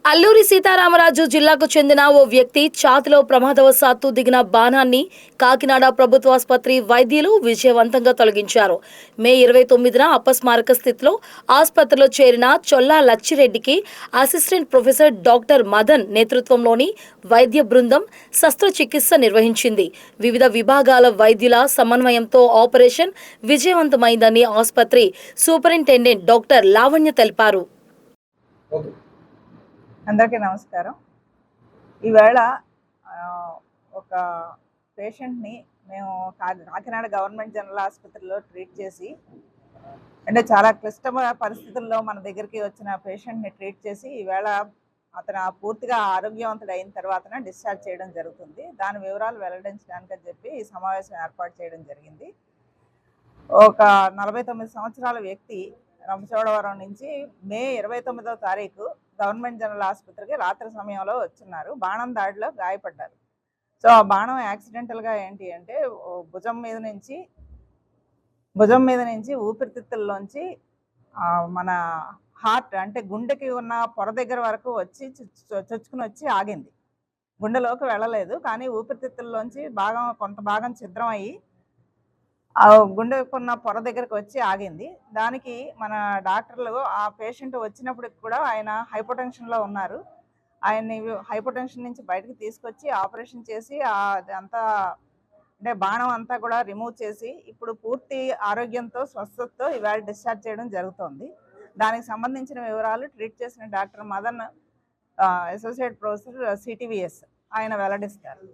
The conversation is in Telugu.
అల్లూరి సీతారామరాజు జిల్లాకు చెందిన ఓ వ్యక్తి ఛాతిలో ప్రమాదవశాత్తు దిగిన బాణాన్ని కాకినాడ ప్రభుత్వాసుపత్రి వైద్యులు విజయవంతంగా తొలగించారు. మే 29న అపస్మారక స్థితిలో ఆసుపత్రిలో చేరిన చొల్లా లచ్చిరెడ్డికి అసిస్టెంట్ ప్రొఫెసర్ డాక్టర్ మదన్ నేతృత్వంలోని వైద్య బృందం శస్త్రచికిత్స నిర్వహించింది. వివిధ విభాగాల వైద్యుల సమన్వయంతో ఆపరేషన్ విజయవంతమైందని ఆసుపత్రి సూపరింటెండెంట్ డాక్టర్ లావణ్య తెలిపారు. అందరికీ నమస్కారం. ఈవేళ ఒక పేషెంట్ని మేము కాకినాడ గవర్నమెంట్ జనరల్ ఆసుపత్రిలో ట్రీట్ చేసి, అంటే చాలా క్లిష్టమైన పరిస్థితుల్లో మన దగ్గరికి వచ్చిన పేషెంట్ని ట్రీట్ చేసి ఈవేళ అతను పూర్తిగా ఆరోగ్యవంతుడు అయిన తర్వాతనే డిశ్చార్జ్ చేయడం జరుగుతుంది. దాని వివరాలు వెల్లడించడానికని చెప్పి ఈ సమావేశం ఏర్పాటు చేయడం జరిగింది. ఒక 49 సంవత్సరాల వ్యక్తి రంపచోడవరం నుంచి మే 29వ తారీఖు గవర్నమెంట్ జనరల్ ఆసుపత్రికి రాత్రి సమయంలో వచ్చున్నారు. బాణం దాడిలో గాయపడ్డారు. సో ఆ బాణం యాక్సిడెంటల్గా ఏంటి అంటే భుజం మీద నుంచి ఊపిరితిత్తుల్లోంచి మన హార్ట్ అంటే గుండెకి ఉన్న పొర దగ్గర వరకు వచ్చి చొచ్చుకుని వచ్చి ఆగింది. గుండెలోకి వెళ్ళలేదు, కానీ ఊపిరితిత్తుల్లోంచి కొంత భాగం ఛిద్రం అయ్యి గుండెకున్న పొర దగ్గరకు వచ్చి ఆగింది. దానికి మన డాక్టర్లు ఆ పేషెంట్ వచ్చినప్పటికి కూడా ఆయన హైపోటెన్షన్లో ఉన్నారు. ఆయన్ని హైపోటెన్షన్ నుంచి బయటకు తీసుకొచ్చి ఆపరేషన్ చేసి అంతా అంటే బాణం అంతా కూడా రిమూవ్ చేసి ఇప్పుడు పూర్తి ఆరోగ్యంతో స్వస్థతతో ఇవాళ డిశ్చార్జ్ చేయడం జరుగుతోంది. దానికి సంబంధించిన వివరాలు ట్రీట్ చేసిన డాక్టర్ మదన్, అసోసియేట్ ప్రొఫెసర్ సిటివిఎస్ ఆయన వెల్లడిస్తారు.